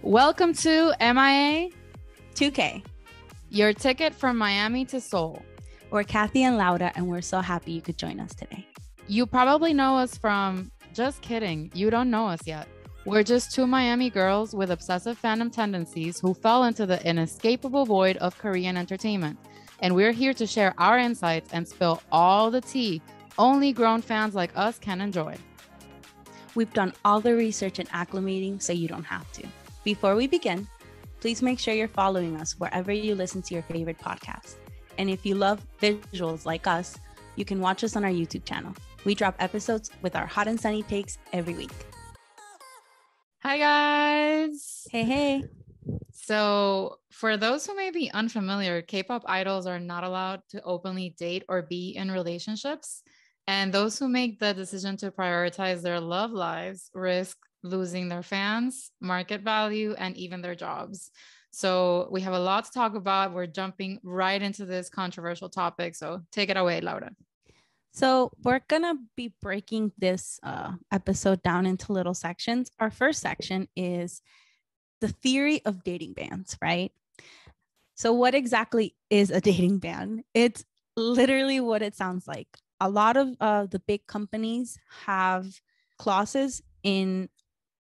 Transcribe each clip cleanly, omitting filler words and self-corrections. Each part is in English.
Welcome to MIA2K, your ticket from Miami to Seoul. We're Kathy and Laura, and we're so happy you could join us today. You probably know us from, just kidding, you don't know us yet. We're just two Miami girls with obsessive fandom tendencies who fell into the inescapable void of Korean entertainment. And we're here to share our insights and spill all the tea only grown fans like us can enjoy. We've done all the research and acclimating so you don't have to. Before we begin, please make sure you're following us wherever you listen to your favorite podcast. And if you love visuals like us, you can watch us on our YouTube channel. We drop episodes with our hot and sunny takes every week. Hi, guys. Hey. So for those who may be unfamiliar, K-pop idols are not allowed to openly date or be in relationships. And those who make the decision to prioritize their love lives risk losing their fans, market value, and even their jobs. So we have a lot to talk about. We're jumping right into this controversial topic. So take it away, Laura. So we're going to be breaking this episode down into little sections. Our first section is the theory of dating bans, right? So what exactly is a dating ban? It's literally what it sounds like. A lot of the big companies have clauses in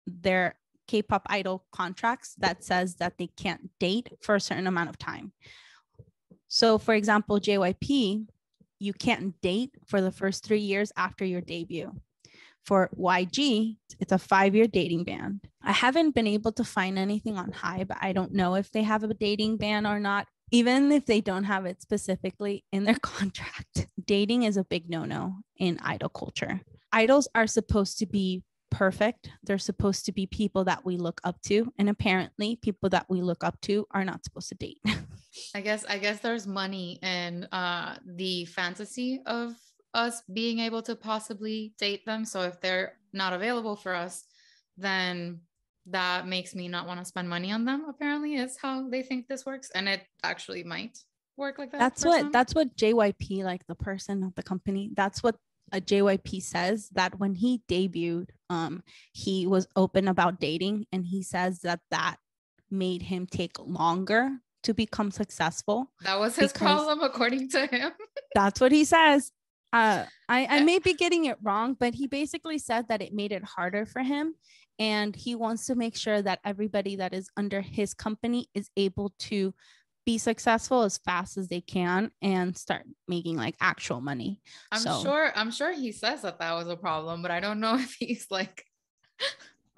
their K-pop idol contracts that says that they can't date for a certain amount of time. So for example, JYP, you can't date for the first 3 years after your debut. For YG, it's a 5-year dating ban. I haven't been able to find anything on HYBE. I don't know if they have a dating ban or not, even if they don't have it specifically in their contract. Dating is a big no-no in idol culture. Idols are supposed to be perfect. They're supposed to be people that we look up to. And apparently people that we look up to are not supposed to date. I guess there's money in the fantasy of us being able to possibly date them. So if they're not available for us, then that makes me not want to spend money on them, apparently, is how they think this works. And it actually might work like that. That's what JYP, like the person of the company, that's what a JYP says, that when he debuted, he was open about dating, and he says that made him take longer to become successful. That was his problem, according to him. That's what he says. I may be getting it wrong, but he basically said that it made it harder for him, and he wants to make sure that everybody that is under his company is able to be successful as fast as they can and start making like actual money. I'm sure he says that was a problem, but I don't know if he's like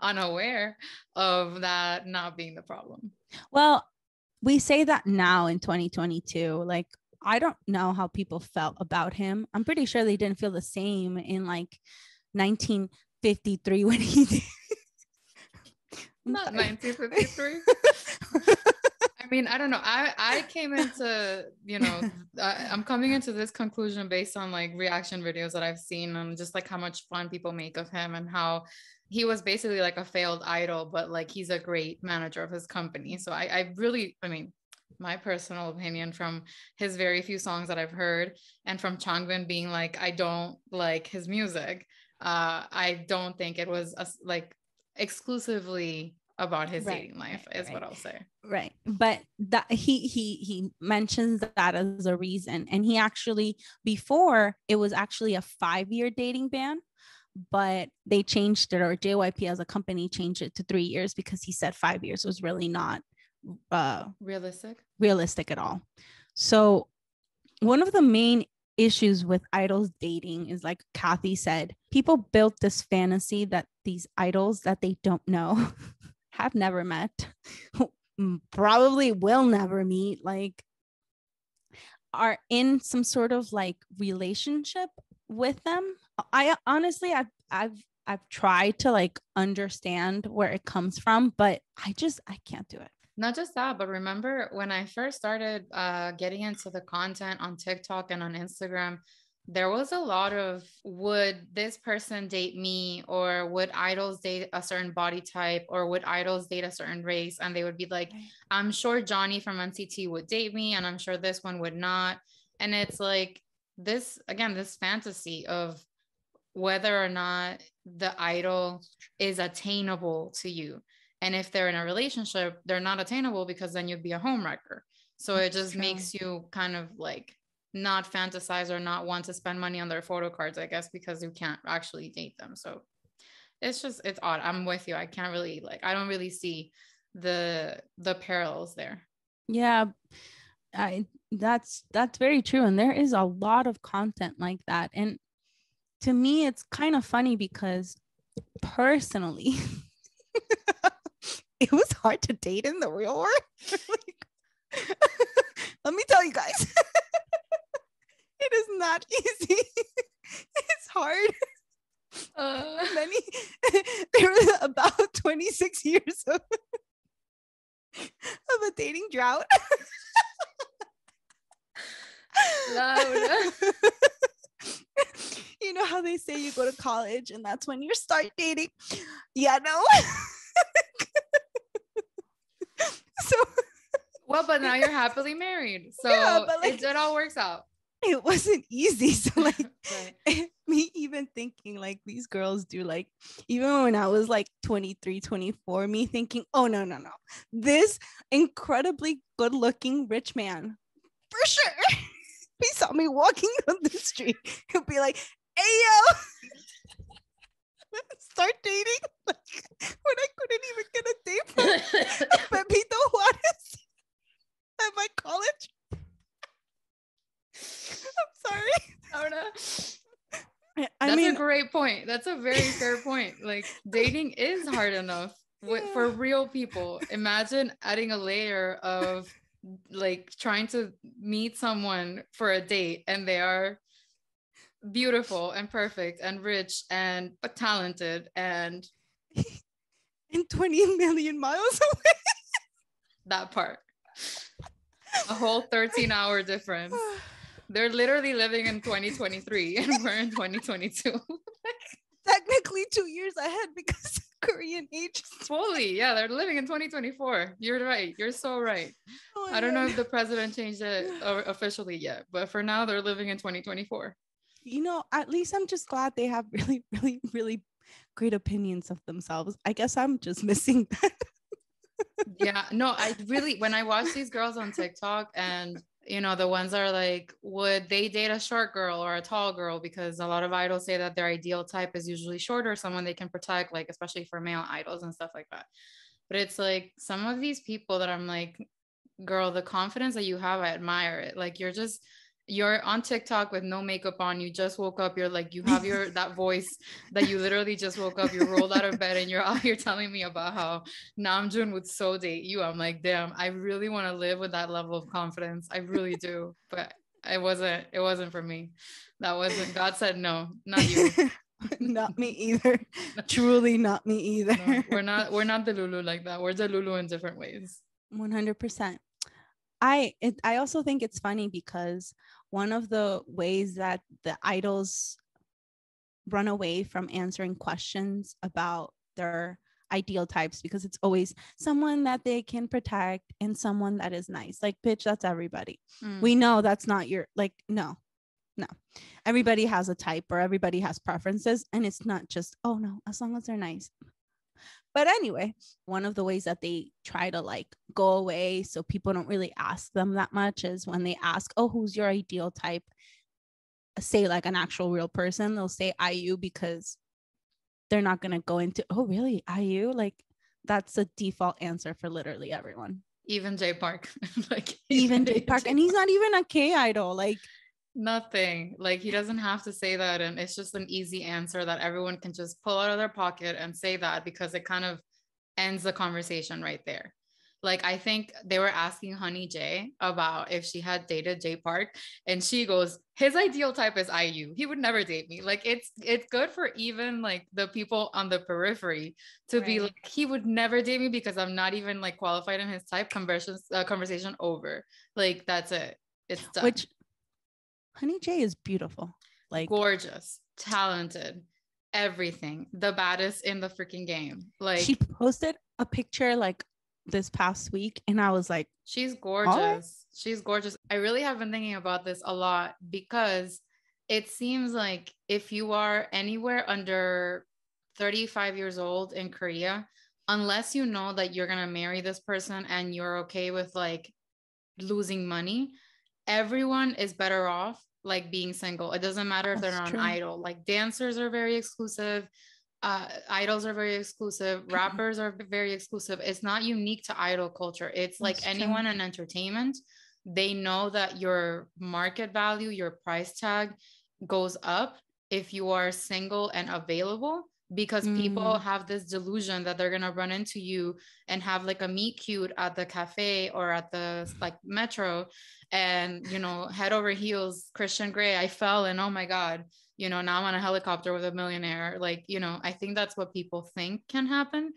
unaware of that not being the problem. Well, we say that now in 2022, like, I don't know how people felt about him. I'm pretty sure they didn't feel the same in like 1953 when he did. Not 1953. I mean, I don't know. I came into, I'm coming into this conclusion based on like reaction videos that I've seen and just like how much fun people make of him and how he was basically like a failed idol, but like he's a great manager of his company. So I mean, my personal opinion from his very few songs that I've heard and from Changbin being like, I don't like his music. I don't think it was like exclusively about his dating life is what I'll say. Right. But that he mentions that as a reason. And he actually, before it was actually a 5-year dating ban, but they changed it, or JYP as a company changed it to 3 years because he said 5 years was really not realistic at all. So one of the main issues with idols dating is, like Kathy said, people built this fantasy that these idols that they don't know have never met, probably will never meet, like are in some sort of like relationship with them. I honestly, I've tried to like understand where it comes from, but I can't do it. Not just that, but remember when I first started getting into the content on TikTok and on Instagram, there was a lot of, would this person date me, or would idols date a certain body type, or would idols date a certain race? And they would be like, I'm sure Johnny from NCT would date me, and I'm sure this one would not. And it's like this fantasy of whether or not the idol is attainable to you. And if they're in a relationship, they're not attainable because then you'd be a homewrecker. So it just makes you kind of like not fantasize or not want to spend money on their photo cards, I guess, because you can't actually date them. So it's odd. I'm with you. I can't really I don't really see the parallels there. Yeah, that's very true. And there is a lot of content like that. And to me, it's kind of funny because personally, it was hard to date in the real world. Let me tell you guys, it is not easy. It's hard. There was about 26 years of a dating drought. Loud. You know how they say you go to college and that's when you start dating? Yeah, no. So well, but now you're happily married, so yeah, but it all works out. It wasn't easy. So right. Me even thinking these girls do, even when I was 23, 24, me thinking, oh no, this incredibly good looking rich man, for sure, he saw me walking on the street, he'll be like, hey yo, start dating. When I couldn't even get a date from Pepito Juarez at my college. I'm sorry. Oh no. That's a great point. That's a very fair point. Dating is hard enough for real people. Imagine adding a layer of trying to meet someone for a date and they are beautiful and perfect and rich and talented and 20 million miles away. That part. A whole 13-hour difference. They're literally living in 2023 and we're in 2022. Technically 2 years ahead because Korean age. Fully, yeah, they're living in 2024. You're right. You're so right. Oh, I don't know if the president changed it officially yet, but for now they're living in 2024. At least I'm just glad they have really, really, really great opinions of themselves. I guess I'm just missing that. Yeah, no, when I watch these girls on TikTok and the ones that are would they date a short girl or a tall girl? Because a lot of idols say that their ideal type is usually shorter, someone they can protect, especially for male idols and stuff like that. But it's some of these people that I'm girl, the confidence that you have, I admire it. You're on TikTok with no makeup on. You just woke up. You're you have that voice that you literally just woke up. You rolled out of bed and you're out here telling me about how Namjoon would so date you. I'm damn, I really want to live with that level of confidence. I really do. But it wasn't for me. God said, no, not you. Not me either. Truly not me either. No, we're not delulu like that. We're delulu in different ways. 100%. I also think it's funny because one of the ways that the idols run away from answering questions about their ideal types, because it's always someone that they can protect and someone that is nice. Bitch, that's everybody. We know that's not your no. Everybody has a type or everybody has preferences, and it's not just, oh no, as long as they're nice. But anyway, one of the ways that they try to go away so people don't really ask them that much is when they ask, oh, who's your ideal type? Say an actual real person, they'll say IU, because they're not going to go into, oh, really? IU? That's the default answer for literally everyone. Even Jay Park. Even Jay Park. And he's not even a K idol. Nothing. He doesn't have to say that, and it's just an easy answer that everyone can just pull out of their pocket and say that, because it kind of ends the conversation right there. I think they were asking Honey J about if she had dated Jay Park, and she goes, his ideal type is IU. He would never date me. It's good for even the people on the periphery to be he would never date me because I'm not even qualified in his type. Conversation over. That's it. It's done. Which Honey J is beautiful, gorgeous, talented, everything, the baddest in the freaking game. She posted a picture this past week and I was like, she's gorgeous. Right. She's gorgeous. I really have been thinking about this a lot because it seems if you are anywhere under 35 years old in Korea, unless you know that you're going to marry this person and you're okay with like losing money, everyone is better off like being single. It doesn't matter if they're not an idol. Like dancers are very exclusive, idols are very exclusive, rappers are very exclusive. It's not unique to idol culture. It's like anyone in entertainment, they know that your market value, your price tag goes up if you are single and available, because people have this delusion that they're going to run into you and have like a meet cute at the cafe or at the like metro, and you know, head over heels, Christian Grey, I fell and oh my god, you know, now I'm on a helicopter with a millionaire. Like, you know, I think that's what people think can happen.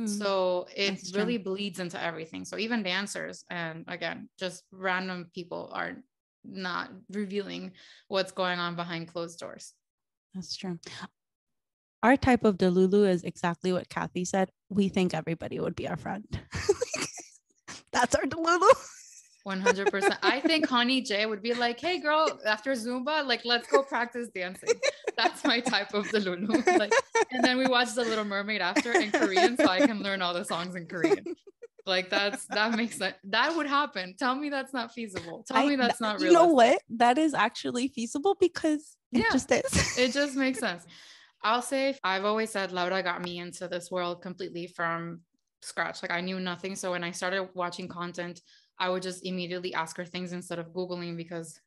So it really bleeds into everything. So even dancers, and again, just random people are not revealing what's going on behind closed doors. That's true. Our type of delulu is exactly what Kathy said. We think everybody would be our friend. That's our delulu. 100%. I think Honey Jay would be like, hey girl, after Zumba, like let's go practice dancing. That's my type of delulu. Like, and then we watch The Little Mermaid after in Korean, so I can learn all the songs in Korean. Like that makes sense. That would happen. Tell me that's not feasible. Tell me that's not realistic. You know what? That is actually feasible because it just is. It just makes sense. I'll say, I've always said Laura got me into this world completely from scratch. Like I knew nothing. So when I started watching content, I would just immediately ask her things instead of Googling, because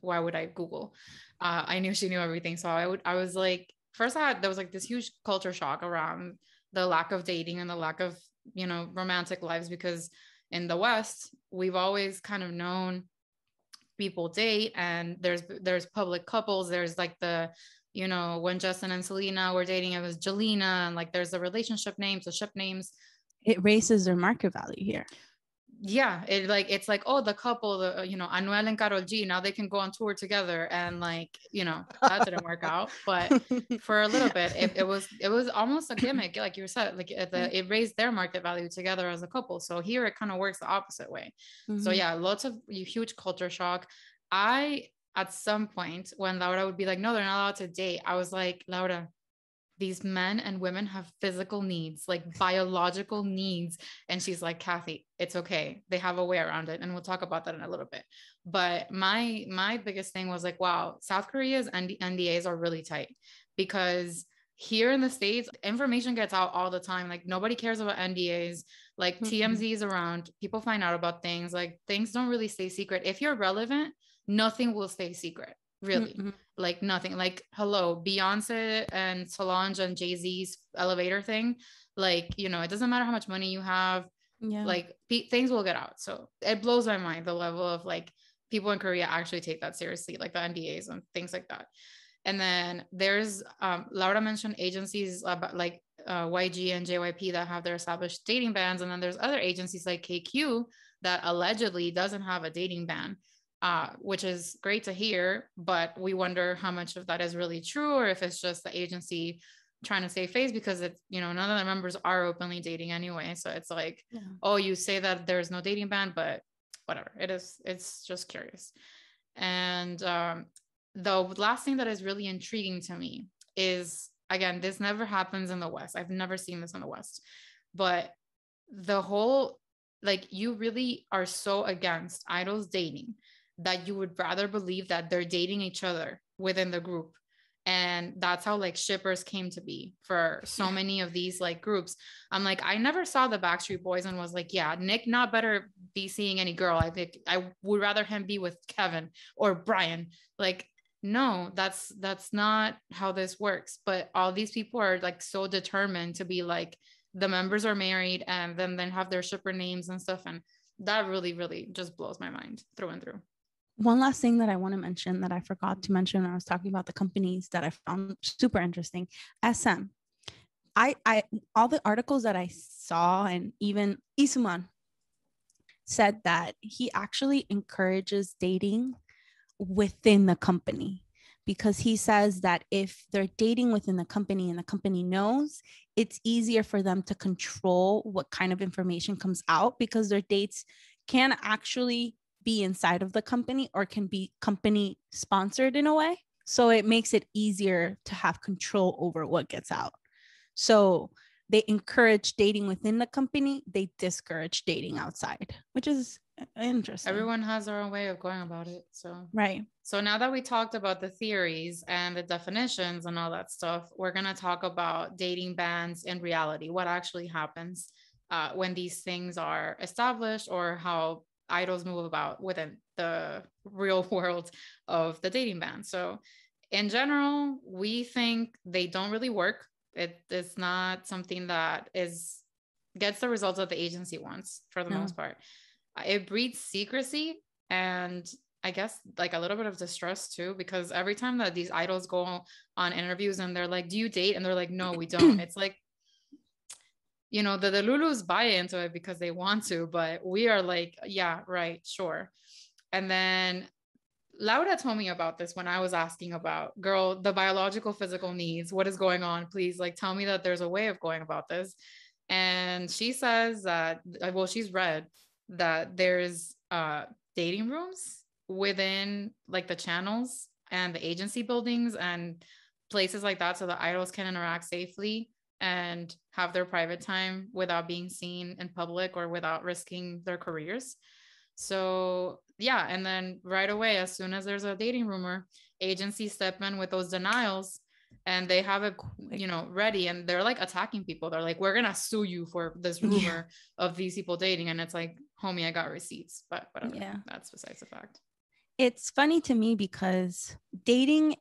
why would I Google? I knew she knew everything. So I was like, first there was like this huge culture shock around the lack of dating and the lack of, you know, romantic lives, because in the West, we've always kind of known people date, and there's public couples. There's like the, you know, when Justin and Selena were dating, it was Jelena, and like there's the relationship names, the ship names. It raises their market value here. Yeah, it's like, oh, the couple, the, you know, Anuel and Karol G, now they can go on tour together, and like, you know, that didn't work out, but for a little bit it was almost a gimmick, like you said, like it raised their market value together as a couple. So here it kind of works the opposite way. So yeah, lots of huge culture shock. At some point when Laura would be like, no, they're not allowed to date, I was like, Laura, these men and women have physical needs, like biological needs. And she's like, Kathy, it's okay. They have a way around it. And we'll talk about that in a little bit. But my biggest thing was like, wow, South Korea's NDAs are really tight, because here in the States, information gets out all the time. Like nobody cares about NDAs. Like TMZ is around, people find out about things. Like things don't really stay secret. If you're relevant, nothing will stay secret. Really. Like nothing. Like hello, Beyonce and Solange and Jay-Z's elevator thing, like, you know, it doesn't matter how much money you have, like things will get out. So it blows my mind the level of like people in Korea actually take that seriously, like the NDAs and things like that. And then there's Laura mentioned agencies like YG and JYP that have their established dating bans, and then there's other agencies like KQ that allegedly doesn't have a dating ban. Which is great to hear, but we wonder how much of that is really true, or if it's just the agency trying to save face, because it's, you know, none of the members are openly dating anyway. So it's like, oh, you say that there's no dating ban, but whatever it is, it's just curious. And the last thing that is really intriguing to me is, again, this never happens in the West. I've never seen this in the West, but the whole, like, you really are so against idols dating that you would rather believe that they're dating each other within the group. And that's how like shippers came to be for so many of these like groups. I'm like, I never saw the Backstreet Boys and was like, yeah, Nick not better be seeing any girl. I think I would rather him be with Kevin or Brian. Like, no, that's not how this works. But all these people are like so determined to be like, the members are married and then have their shipper names and stuff. And that really, really just blows my mind through and through. One last thing that I want to mention that I forgot to mention when I was talking about the companies that I found super interesting. SM. I all the articles that I saw, and even Isuman said that he actually encourages dating within the company, because he says that if they're dating within the company and the company knows, it's easier for them to control what kind of information comes out, because their dates can actually be inside of the company or can be company sponsored in a way. So it makes it easier to have control over what gets out. So they encourage dating within the company, they discourage dating outside, which is interesting. Everyone has their own way of going about it. So right. So now that we talked about the theories and the definitions and all that stuff, we're going to talk about dating bans in reality. What actually happens when these things are established, or how idols move about within the real world of the dating ban. So in general, we think they don't really work. It is not something that gets the results that the agency wants for the most part. It breeds secrecy and I guess like a little bit of distrust too, because every time that these idols go on interviews and they're like, do you date? And they're like, no, we don't. It's like, the delulus buy into it because they want to, but we are like, yeah, right, sure. And then Laura told me about this when I was asking about, girl, the biological physical needs, what is going on? Please, like, tell me that there's a way of going about this. And she says that, well, she's read that there's dating rooms within like the channels and the agency buildings and places like that, so the idols can interact safely and have their private time without being seen in public or without risking their careers. So yeah, and then right away, as soon as there's a dating rumor, agencies step in with those denials and they have it, ready, and they're like attacking people. They're like, we're gonna sue you for this rumor of these people dating. And it's like, homie, I got receipts, but whatever. Yeah, that's besides the fact. It's funny to me because even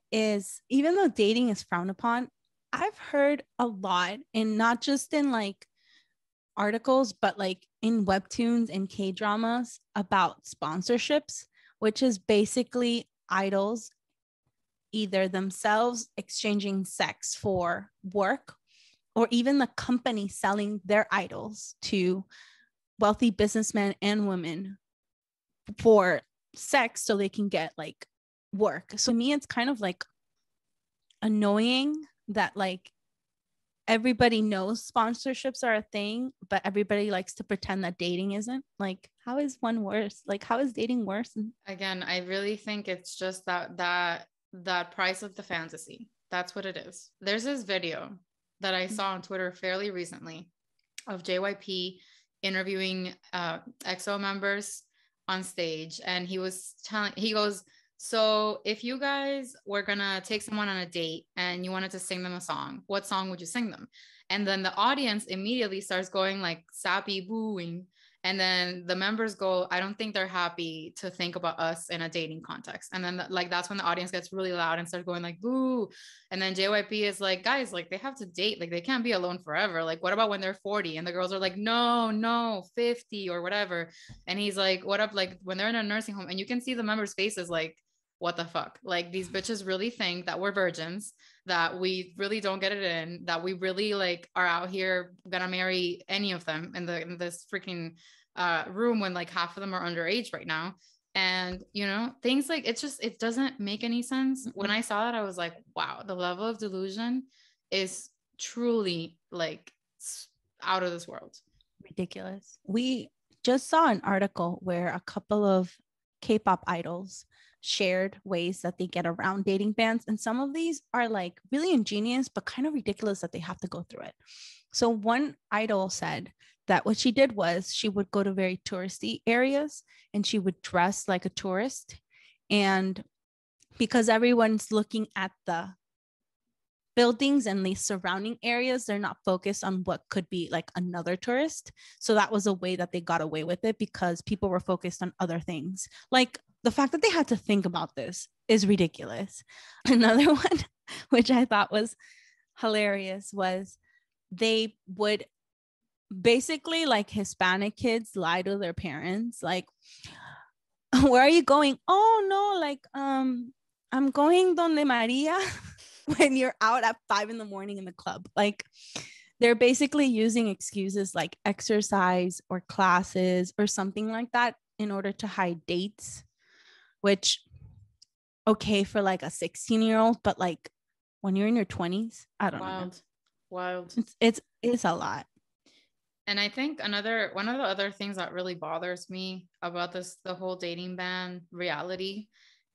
though dating is frowned upon, I've heard a lot, and not just in like articles, but like in webtoons and K-dramas about sponsorships, which is basically idols either themselves exchanging sex for work, or even the company selling their idols to wealthy businessmen and women for sex so they can get like work. So to me, it's kind of like annoying that like everybody knows sponsorships are a thing, but everybody likes to pretend that dating isn't. Like, how is one worse? Like, how is dating worse? Again, I really think it's just that price of the fantasy. That's what it is. There's this video that I saw on Twitter fairly recently of JYP interviewing EXO members on stage, and he goes, so if you guys were gonna take someone on a date and you wanted to sing them a song, what song would you sing them? And then the audience immediately starts going like sappy booing. And then the members go, I don't think they're happy to think about us in a dating context. And then like, that's when the audience gets really loud and starts going like, boo. And then JYP is like, guys, like they have to date. Like they can't be alone forever. Like, what about when they're 40? And the girls are like, no, 50 or whatever. And he's like, what up? Like when they're in a nursing home, and you can see the members' faces like, what the fuck? Like these bitches really think that we're virgins, that we really don't get it in, that we really like are out here gonna marry any of them in this freaking room when like half of them are underage right now. And things like it doesn't make any sense. When I saw that, I was like, wow, the level of delusion is truly like out of this world. Ridiculous. We just saw an article where a couple of K-pop idols shared ways that they get around dating bans, and some of these are like really ingenious but kind of ridiculous that they have to go through it. So one idol said that what she did was she would go to very touristy areas and she would dress like a tourist, and because everyone's looking at the buildings and the surrounding areas, they're not focused on what could be like another tourist. So that was a way that they got away with it, because people were focused on other things. Like the fact that they had to think about this is ridiculous. Another one, which I thought was hilarious, was they would basically, like, Hispanic kids lie to their parents, like, where are you going? Oh no, like I'm going donde Maria. When you're out at 5 a.m. in the club. Like they're basically using excuses like exercise or classes or something like that in order to hide dates, which okay for like a 16-year-old, but like when you're in your 20s, I don't know. Wild. It's a lot. And I think one of the other things that really bothers me about the whole dating ban reality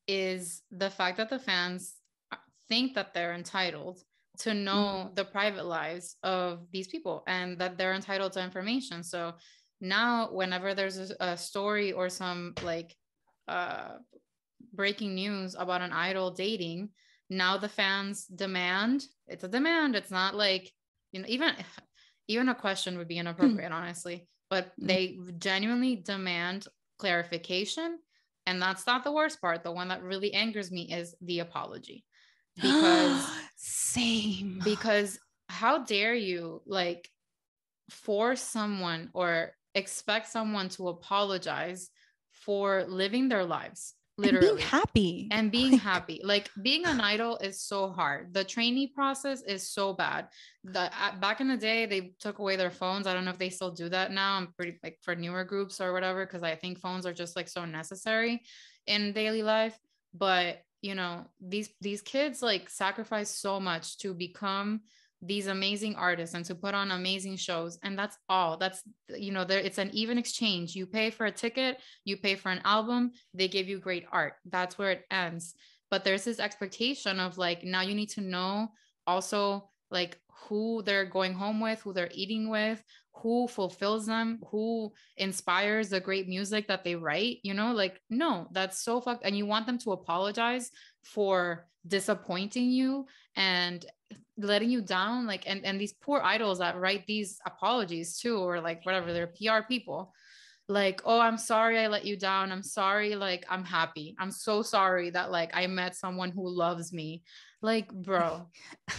is the fact that the fans think that they're entitled to know the private lives of these people and that they're entitled to information. So now whenever there's a story or some like breaking news about an idol dating, now the fans demand, it's a demand, it's not like, you know, even a question would be inappropriate, honestly, but they genuinely demand clarification. And that's not the worst part. The one that really angers me is the apology. Because same. Because how dare you like force someone or expect someone to apologize for living their lives, literally, and being happy. Like being an idol is so hard. The trainee process is so bad. Back in the day, they took away their phones. I don't know if they still do that now. I'm pretty like for newer groups or whatever, because I think phones are just like so necessary in daily life. But you know, these kids like sacrifice so much to become these amazing artists and to put on amazing shows, and that's all. That's, you know, there, it's an even exchange. You pay for a ticket, you pay for an album, they give you great art. That's where it ends. But there's this expectation of like, now you need to know also like who they're going home with, who they're eating with, who fulfills them, who inspires the great music that they write, you know, like, no, that's so fucked. And you want them to apologize for disappointing you and letting you down, like, and these poor idols that write these apologies too, or like whatever, they're PR people, like, oh, I'm sorry I let you down, I'm sorry, like, I'm happy, I'm so sorry that like I met someone who loves me. Like, bro,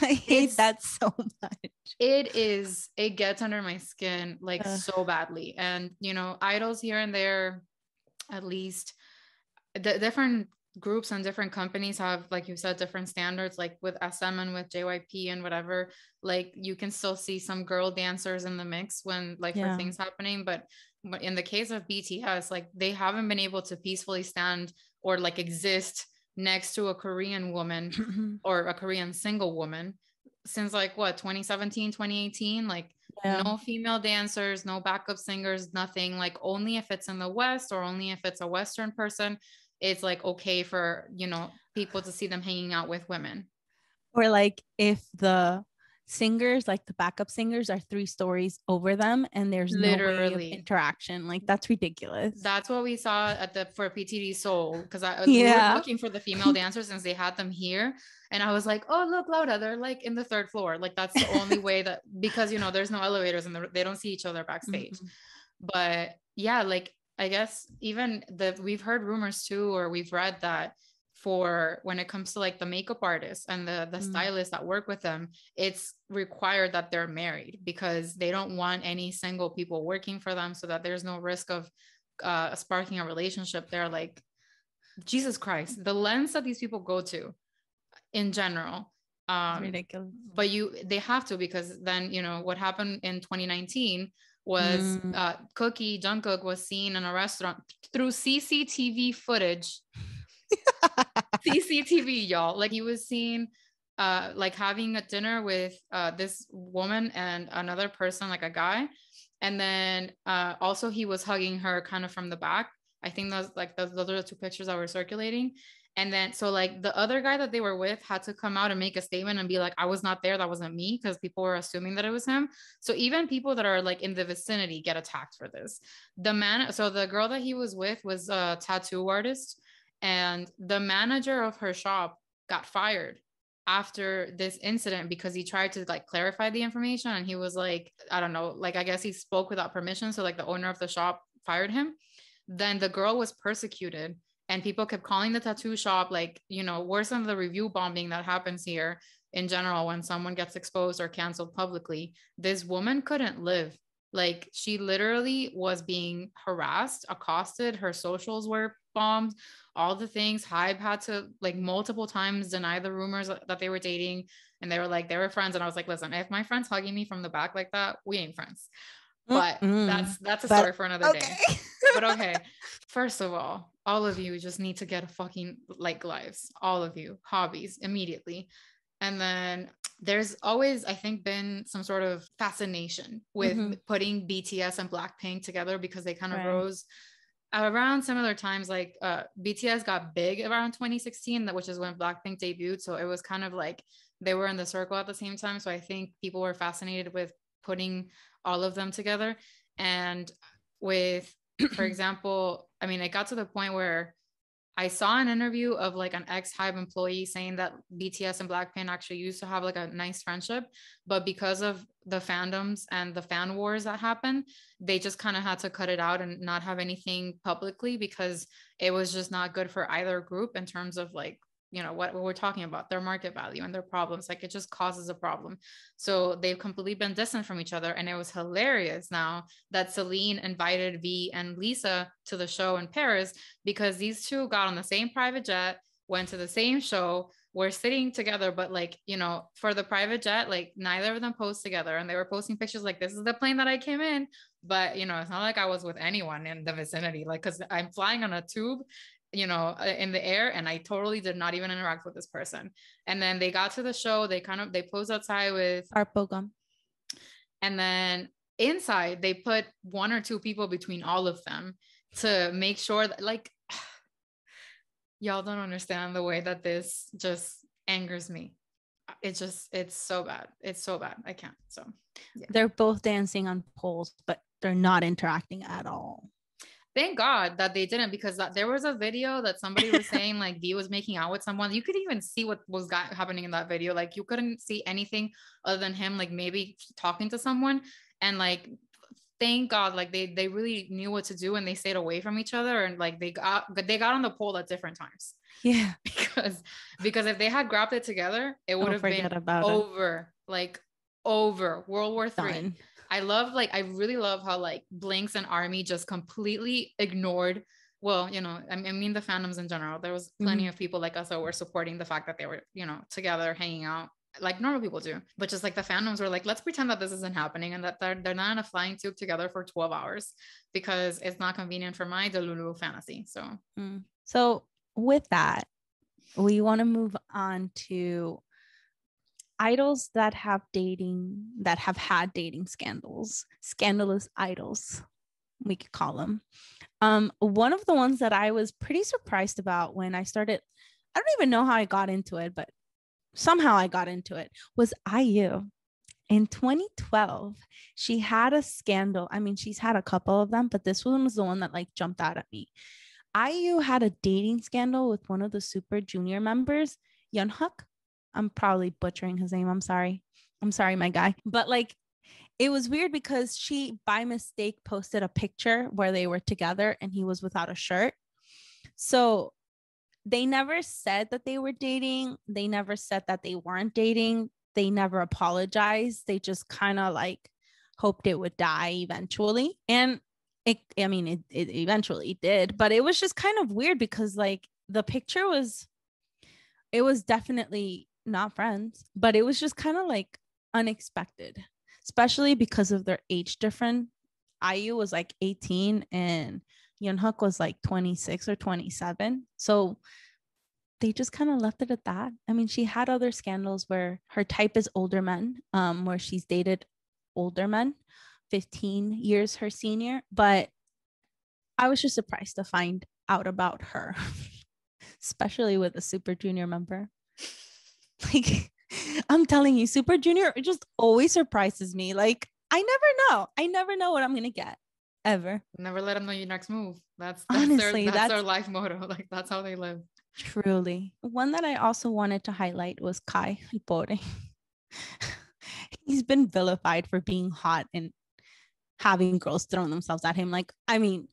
I hate that so much. It gets under my skin like so badly. And you know, idols here and there, at least the different groups and different companies have, like you said, different standards. Like with SM and with JYP and whatever, like you can still see some girl dancers in the mix when like for things happening. But in the case of BTS, like they haven't been able to peacefully stand or like exist next to a Korean woman or a Korean single woman since like what, 2017, 2018. Like no female dancers, no backup singers, nothing. Like only if it's in the West or only if it's a Western person, it's like okay for, you know, people to see them hanging out with women. Or like if the singers, like the backup singers, are 3 stories over them and there's literally no way of interaction. Like that's ridiculous. That's what we saw at the for PTD Seoul, because we were looking for the female dancers since they had them here, and I was like, oh look, Laura, they're like in the 3rd floor. Like that's the only way that, because you know there's no elevators and they don't see each other backstage. But yeah, like I guess even we've heard rumors too, or we've read that for when it comes to like the makeup artists and the stylists that work with them, it's required that they're married because they don't want any single people working for them, so that there's no risk of sparking a relationship. They're like, Jesus Christ, the lengths that these people go to in general. Ridiculous. But they have to, because then, you know, what happened in 2019 was Cookie Jungkook was seen in a restaurant through CCTV footage. CCTV, y'all. Like he was seen like having a dinner with this woman and another person, like a guy. And then also he was hugging her kind of from the back. I think those are the 2 pictures that were circulating. And then so like the other guy that they were with had to come out and make a statement and be like, I was not there, that wasn't me, because people were assuming that it was him. So even people that are like in the vicinity get attacked for this. So the girl that he was with was a tattoo artist, and the manager of her shop got fired after this incident because he tried to like clarify the information, and he was like, I don't know, like I guess he spoke without permission, so like the owner of the shop fired him. Then the girl was persecuted and people kept calling the tattoo shop, like, you know, worse than the review bombing that happens here in general when someone gets exposed or canceled publicly. This woman couldn't live. Like she literally was being harassed, accosted, her socials were bombed, all the things. Hybe had to like multiple times deny the rumors that they were dating, and they were like they were friends. And I was like, listen, if my friend's hugging me from the back like that, we ain't friends. But that's a story for another day. But okay, first of all of you just need to get a fucking like lives, all of you, hobbies immediately. And then there's always, I think, been some sort of fascination with putting BTS and Blackpink together, because they kind of rose around similar times. Like BTS got big around 2016, which is when Blackpink debuted. So it was kind of like they were in the circle at the same time. So I think people were fascinated with putting all of them together. And with, for example, I mean, it got to the point where I saw an interview of like an ex-Hive employee saying that BTS and Blackpink actually used to have like a nice friendship, but because of the fandoms and the fan wars that happened, they just kind of had to cut it out and not have anything publicly because it was just not good for either group in terms of like, you know, what we're talking about, their market value and their problems. Like it just causes a problem. So they've completely been distant from each other. And it was hilarious now that Celine invited V and Lisa to the show in Paris because these two got on the same private jet, went to the same show, were sitting together, but like, you know, for the private jet, like neither of them posed together. And they were posting pictures like, this is the plane that I came in. But, you know, it's not like I was with anyone in the vicinity, like, because I'm flying on a tube, you know, in the air, and I totally did not even interact with this person. And then they got to the show, they posed outside with Arpogum. And then inside they put one or two people between all of them to make sure that, like, y'all don't understand the way that this just angers me. It's so bad. It's so bad. I can't. So yeah. They're both dancing on poles, but they're not interacting at all. Thank God that they didn't, because there was a video that somebody was saying like V was making out with someone. You could even see what was happening in that video. Like you couldn't see anything other than him like maybe talking to someone. And like, thank God, like they really knew what to do and they stayed away from each other, and like they got on the pole at different times. Yeah, because if they had grabbed it together, it would have been over, like over World War III. I really love how like Blinks and Army just completely ignored. Well, you know, I mean the fandoms in general. There was plenty of people like us that were supporting the fact that they were, you know, together hanging out like normal people do. But just like the fandoms were like, let's pretend that this isn't happening and that they're not in a flying tube together for 12 hours because it's not convenient for my delulu fantasy. So with that, we want to move on to idols that have had dating scandalous idols, we could call them. One of the ones that I was pretty surprised about when I started, I don't even know how I got into it, but somehow I got into it, was IU. In 2012, she had a scandal. I mean, she's had a couple of them, but this one was the one that like jumped out at me. IU had a dating scandal with one of the Super Junior members, Yeonhuk. I'm probably butchering his name. I'm sorry, my guy. But like, it was weird because she by mistake posted a picture where they were together and he was without a shirt. So they never said that they were dating. They never said that they weren't dating. They never apologized. They just kind of like hoped it would die eventually. And it eventually did, but it was just kind of weird because like the picture was definitely not friends, but it was just kind of like unexpected, especially because of their age difference. IU was like 18 and Yeonhuk was like 26 or 27. So they just kind of left it at that. I mean, she had other scandals where her type is older men, where she's dated older men, 15 years her senior. But I was just surprised to find out about her, especially with a Super Junior member. Like, I'm telling you, Super Junior, it just always surprises me. Like, I never know what I'm going to get. Ever. Never let them know your next move. That's honestly that's their life motto. Like that's how they live. Truly. One that I also wanted to highlight was Kai Ipore. He's been vilified for being hot and having girls throw themselves at him. Like, I mean,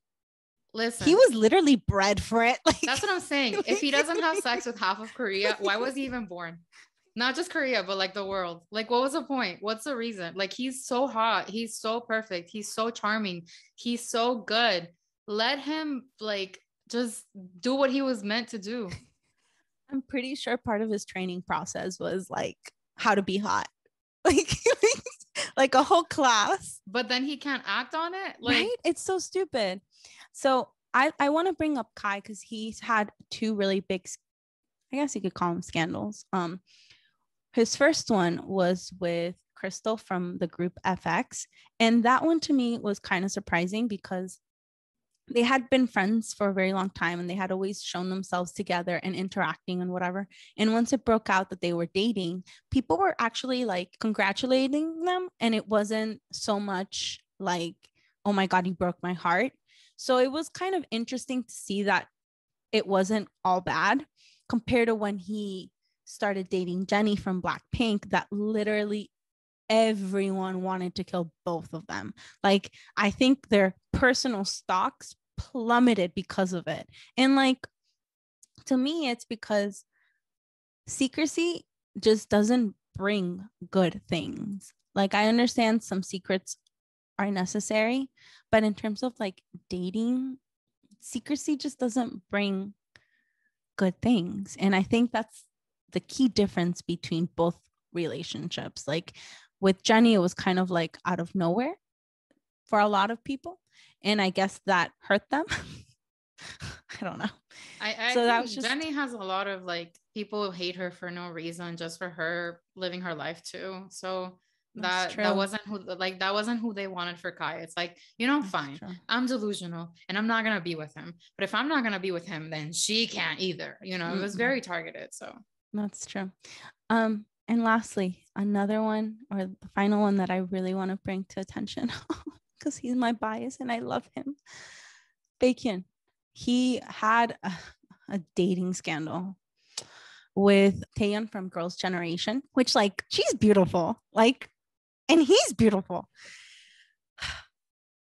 listen, he was literally bred for it. Like, that's what I'm saying. If he doesn't have sex with half of Korea, why was he even born? Not just Korea, but like the world. Like, what was the point? What's the reason? Like, he's so hot. He's so perfect. He's so charming. He's so good. Let him like just do what he was meant to do. I'm pretty sure part of his training process was like how to be hot. Like a whole class. But then he can't act on it. Like, right? It's so stupid. So I want to bring up Kai because he's had two really big, I guess you could call them scandals. His first one was with Crystal from the group FX. And that one to me was kind of surprising because they had been friends for a very long time and they had always shown themselves together and interacting and whatever. And once it broke out that they were dating, people were actually like congratulating them. And it wasn't so much like, oh my God, you broke my heart. So it was kind of interesting to see that it wasn't all bad compared to when he started dating Jennie from Blackpink, that literally everyone wanted to kill both of them. Like, I think their personal stocks plummeted because of it. And like, to me, it's because secrecy just doesn't bring good things. Like, I understand some secrets are necessary, but in terms of like dating, secrecy just doesn't bring good things. And I think that's the key difference between both relationships. Like with Jennie, it was kind of like out of nowhere for a lot of people. And I guess that hurt them. I don't know. I So that think was just, Jennie has a lot of like people who hate her for no reason, just for her living her life too. So that's that true. wasn't who they wanted for Kai. It's like, That's fine, true. I'm delusional and I'm not gonna be with him. But if I'm not gonna be with him, then she can't either. It was very targeted. So That's true. And lastly, another one, or the final one that I really want to bring to attention, because he's my bias and I love him. Baekhyun. He had a dating scandal with Taeyeon from Girls' Generation, which like, she's beautiful, like, and he's beautiful.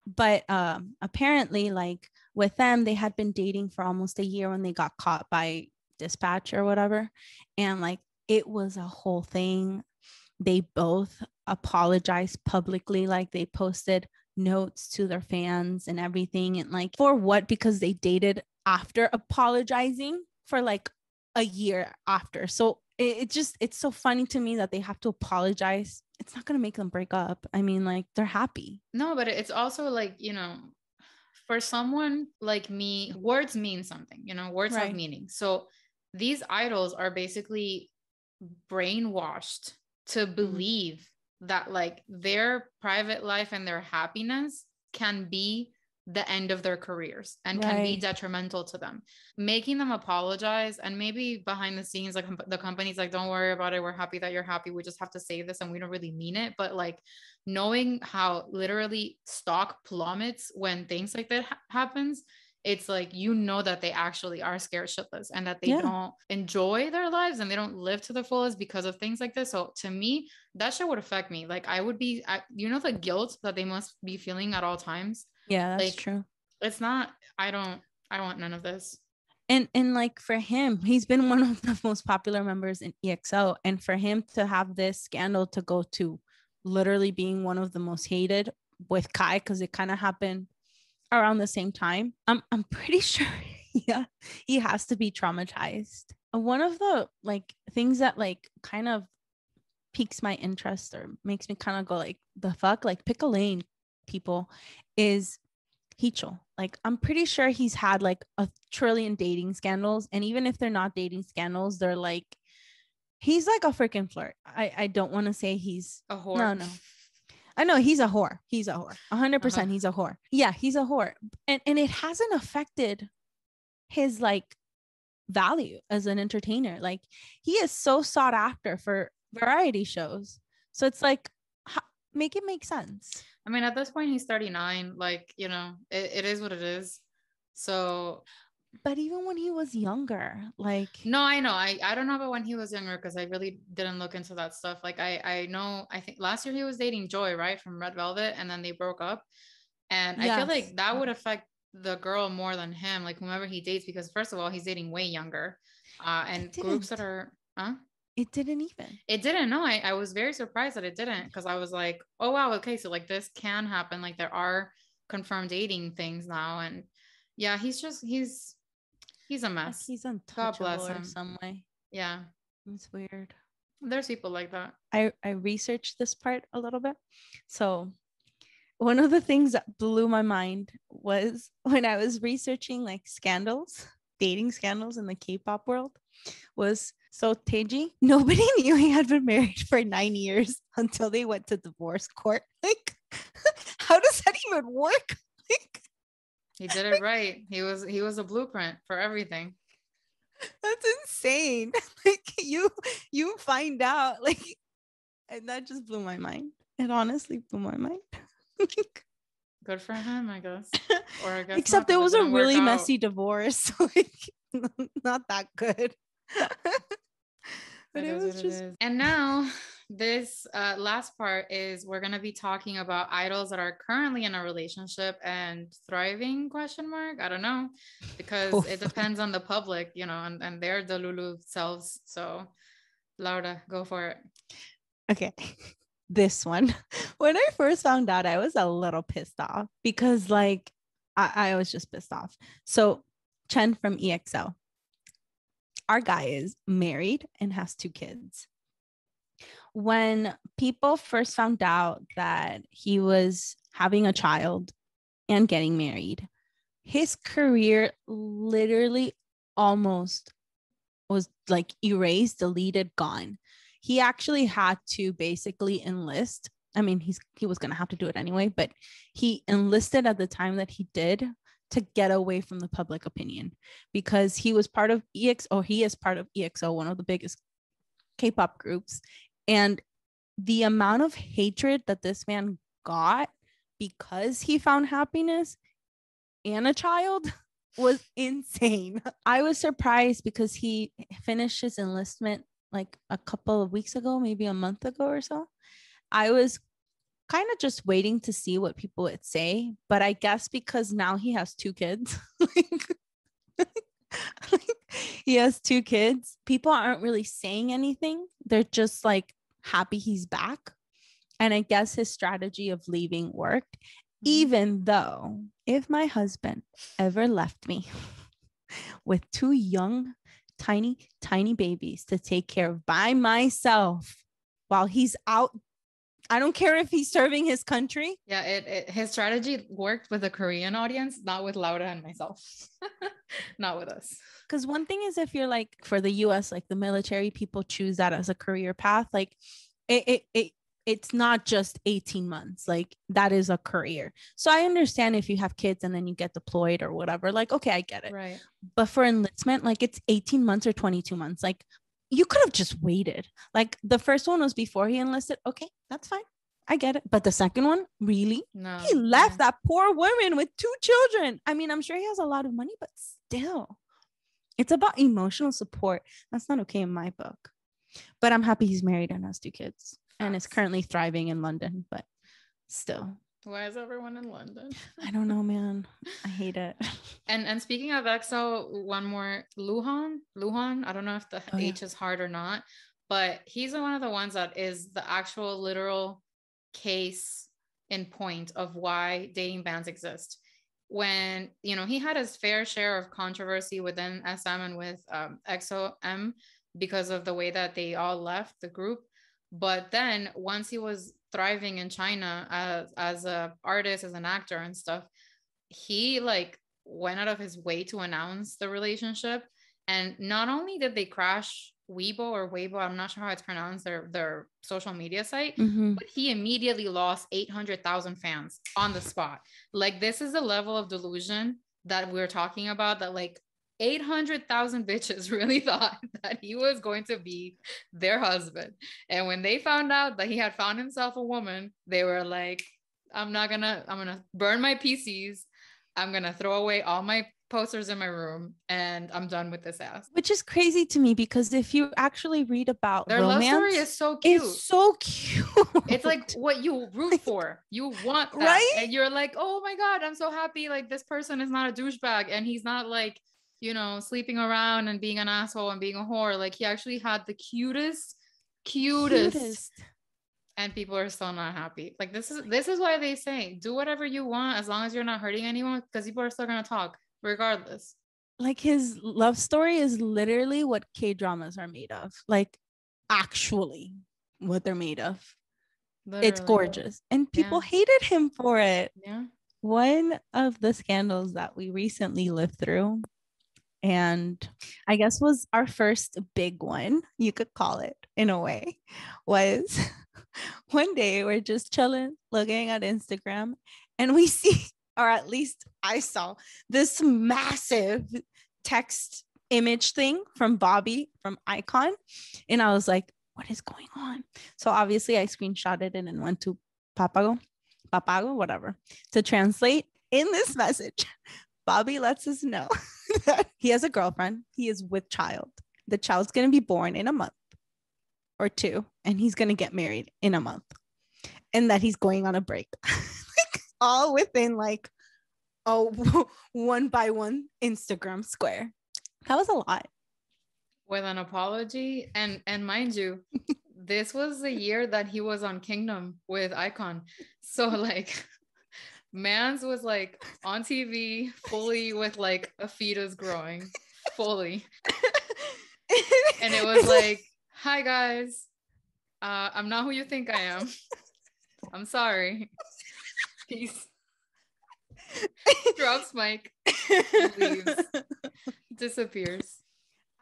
But apparently, like with them, they had been dating for almost a year when they got caught by Dispatch or whatever. And like, it was a whole thing. They both apologized publicly. Like they posted notes to their fans and everything. And like, for what? Because they dated after apologizing for like a year after. So it's so funny to me that they have to apologize. It's not going to make them break up. I mean, like, they're happy. no, but it's also like, for someone like me, words mean something, words have Right. meaning. So these idols are basically brainwashed to believe that like their private life and their happiness can be the end of their careers and can be detrimental to them, making them apologize. And maybe behind the scenes, like the company's like, don't worry about it, we're happy that you're happy, we just have to say this and we don't really mean it. But like, knowing how literally stock plummets when things like that happens, it's like, that they actually are scared shitless and that they don't enjoy their lives and they don't live to the fullest because of things like this. So to me, that shit would affect me. Like I would be, the guilt that they must be feeling at all times. Yeah, that's like, true. It's not, I want none of this. And like for him, he's been one of the most popular members in EXO. And for him to have this scandal to go to literally being one of the most hated with Kai, because it kind of happened around the same time, I'm pretty sure he has to be traumatized. One of the like things that like kind of piques my interest or makes me kind of go like, the fuck, like pick a lane, people, is Heechul. Like I'm pretty sure he's had like a trillion dating scandals, and even if they're not dating scandals, they're like, he's like a freaking flirt. I don't want to say he's A whore. No. I know he's a whore. 100%. He's a whore. Yeah, he's a whore. And it hasn't affected his like value as an entertainer. Like he is so sought after for variety shows. So it's like, make it make sense. I mean, at this point, he's 39. Like, it is what it is. So. But even when he was younger, like. No, I know. I don't know about when he was younger because I really didn't look into that stuff. Like, I know, I think last year he was dating Joy, right? From Red Velvet. And then they broke up. And I feel like that would affect the girl more than him, like whomever he dates, because first of all, he's dating way younger. And groups that are, It didn't even. It didn't. No, I was very surprised that it didn't, because I was like, oh, wow. Okay. So like this can happen. Like there are confirmed dating things now. And yeah, he's a mess. Like he's untouchable in some way. Yeah. It's weird. There's people like that. I researched this part a little bit. So one of the things that blew my mind was when I was researching like dating scandals in the K-pop world, was so Taeji, nobody knew he had been married for 9 years until they went to divorce court. Like, how does that even work? Like, He did it right. He was a blueprint for everything. That's insane. Like you find out, like, and that just blew my mind. It honestly blew my mind. Good for him, I guess. Or I guess Except not, it 'cause was a didn't work really out. messy divorce. Like, not that good. But It it is was what it just is. And now this last part is we're going to be talking about idols that are currently in a relationship and thriving, question mark. I don't know, because it depends on the public, you know, and their delulu selves. So Laura, go for it. okay. This one. When I first found out, I was a little pissed off because like I was just pissed off. So Chen from EXO, our guy is married and has 2 kids. When people first found out that he was having a child and getting married, his career literally almost was like erased, deleted, gone. He actually had to basically enlist. I mean, he was going to have to do it anyway, but he enlisted at the time that he did to get away from the public opinion because he was part of EXO, he is part of EXO, one of the biggest K-pop groups. And the amount of hatred that this man got because he found happiness and a child was insane. I was surprised because he finished his enlistment like a couple of weeks ago, maybe a month ago or so. I was kind of just waiting to see what people would say, but I guess because now he has 2 kids, he has 2 kids, people aren't really saying anything. They're just like happy he's back. And I guess his strategy of leaving worked, even though if my husband ever left me with 2 young, tiny, tiny babies to take care of by myself while he's out, I don't care if he's serving his country. Yeah, his strategy worked with the Korean audience, not with Laura and myself. Not with us. Because one thing is if you're like for the US, like the military, people choose that as a career path. Like it's not just 18 months. Like that is a career. So I understand if you have kids and then you get deployed or whatever, like, okay, I get it. Right. But for enlistment, like it's 18 months or 22 months. Like you could have just waited. Like the first one was before he enlisted. Okay, that's fine. I get it. But the second one, really? No. He left that poor woman with 2 children. I mean, I'm sure he has a lot of money, but still, it's about emotional support. That's not okay in my book. But I'm happy he's married and has 2 kids and is currently thriving in London, but still. Why is everyone in London? I don't know, man. I hate it. And speaking of EXO, one more, Luhan. I don't know if the H is hard or not, but he's one of the ones that is the actual literal case in point of why dating bans exist. When, you know, he had his fair share of controversy within SM and with EXO-M because of the way that they all left the group. But then once he was thriving in China as a artist, as an actor and stuff, he like went out of his way to announce the relationship. And not only did they crash Weibo, I'm not sure how it's pronounced, their social media site, but he immediately lost 800,000 fans on the spot. Like this is the level of delusion that we're talking about, that like 800,000 bitches really thought that he was going to be their husband. And when they found out that he had found himself a woman, they were like, I'm gonna burn my PCs. I'm gonna throw away all my posters in my room and I'm done with this ass. Which is crazy to me because if you actually read about their romance, love story is so cute. It's so cute. It's like what you root for. You want that. Right? And you're like, oh my God, I'm so happy. Like this person is not a douchebag and he's not like, you know, sleeping around and being an asshole and being a whore. Like he actually had the cutest. And people are still not happy. Like this is why they say do whatever you want as long as you're not hurting anyone, because people are still gonna talk regardless. Like his love story is literally what K-dramas are made of. Like actually what they're made of. Literally. It's gorgeous. And people hated him for it. Yeah. One of the scandals that we recently lived through, and I guess was our first big one, you could call it in a way, was one day we're just chilling, looking at Instagram, and we see or at least I saw this massive text image thing from Bobby from Icon. And I was like, what is going on? So obviously I screenshotted it and went to Papago, whatever, to translate. In this message, Bobby lets us know that he has a girlfriend. He is with child. The child's going to be born in a month or two, and he's going to get married in a month, and that he's going on a break. Like, all within like a 1x1 Instagram square. That was a lot. With an apology. And mind you, this was the year that he was on Kingdom with Icon. So like Mans was like on TV fully with like a fetus growing fully. And it was like, hi guys, I'm not who you think I am. I'm sorry. Peace. Drops mic, leaves, disappears.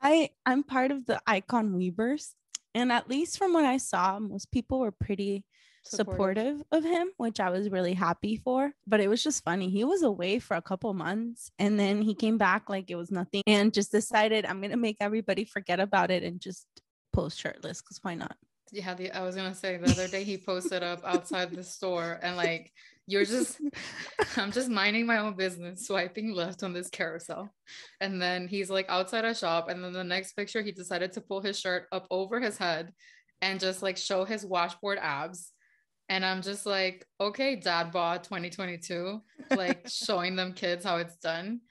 I'm part of the Icon Weavers, and at least from what I saw, most people were pretty supportive of him, which I was really happy for. But it was just funny. He was away for a couple months, and then he came back like it was nothing, and just decided, I'm gonna make everybody forget about it and just post shirtless, because why not? Yeah, I was gonna say the other day he posted up outside the store, and like I'm just minding my own business, swiping left on this carousel, and then he's like outside a shop, and then the next picture he decided to pull his shirt up over his head and just like show his washboard abs, and I'm just like, okay, dad bod 2022, like showing them kids how it's done.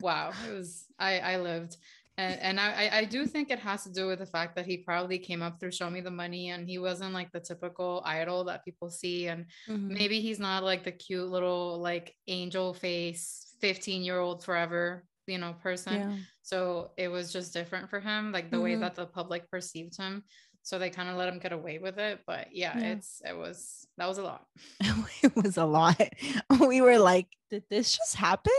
Wow, it was I lived. And I do think it has to do with the fact that he probably came up through Show Me the Money, and he wasn't like the typical idol that people see. And maybe he's not like the cute little like angel face 15-year-old forever, person. Yeah. So it was just different for him, like the way that the public perceived him. So they kind of let him get away with it. But yeah. That was a lot. It was a lot. We were like, did this just happen?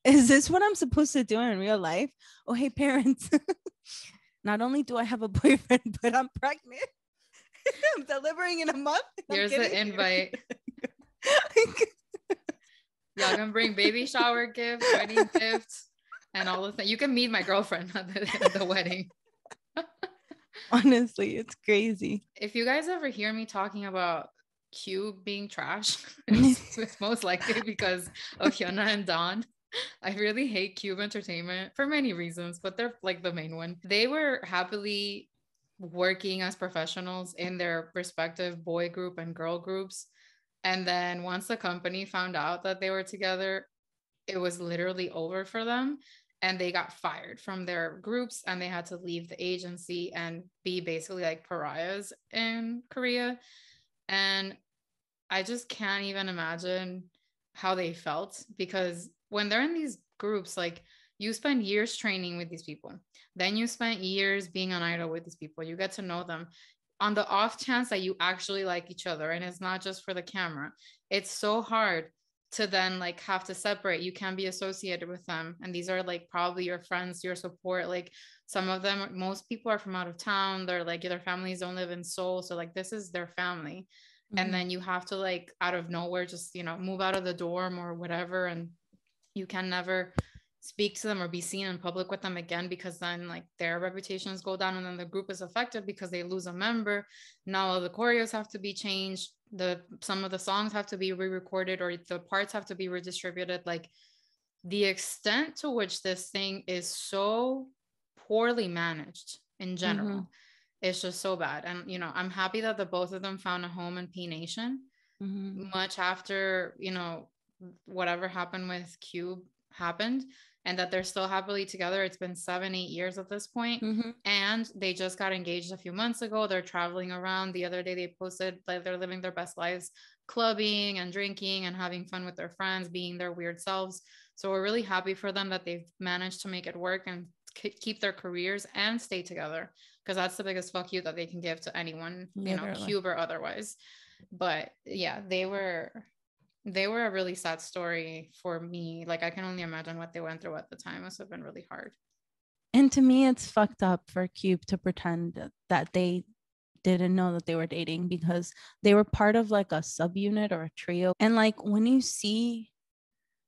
Is this what I'm supposed to do in real life? Oh, hey, parents. Not only do I have a boyfriend, but I'm pregnant. I'm delivering in a month. Here's the invite. Y'all gonna bring baby shower gift, wedding gift, and all the things. You can meet my girlfriend at the wedding. Honestly, it's crazy. If you guys ever hear me talking about Cube being trash, it's most likely because of Hyuna and Don. I really hate Cube Entertainment for many reasons, but they're like the main one. They were happily working as professionals in their respective boy group and girl groups. And then once the company found out that they were together, it was literally over for them. And they got fired from their groups, and they had to leave the agency and be basically like pariahs in Korea. And I just can't even imagine how they felt, because when they're in these groups, like you spend years training with these people, then you spent years being an idol with these people, you get to know them. On the off chance that you actually like each other, and it's not just for the camera, it's so hard to then like have to separate. You can't be associated with them, and these are like probably your friends, your support. Like some of them, most people are from out of town, they're like their families don't live in Seoul, so like this is their family. And then you have to like out of nowhere just move out of the dorm or whatever, and you can never speak to them or be seen in public with them again, because then like their reputations go down, and then the group is affected because they lose a member. Now all the choreos have to be changed, some of the songs have to be re-recorded, or the parts have to be redistributed. Like the extent to which this thing is so poorly managed in general, it's just so bad. And I'm happy that the both of them found a home in P Nation, much after whatever happened with Cube happened, and that they're still happily together. It's been 7-8 years at this point. And they just got engaged a few months ago. They're traveling around. The other day they posted like they're living their best lives, clubbing and drinking and having fun with their friends, being their weird selves. So we're really happy for them that they've managed to make it work and keep their careers and stay together, because that's the biggest fuck you that they can give to anyone, Cube or otherwise. But yeah, they were a really sad story for me. Like I can only imagine what they went through at the time. It must have been really hard. And to me, it's fucked up for Cube to pretend that they didn't know that they were dating, because they were part of like a subunit or a trio. And like when you see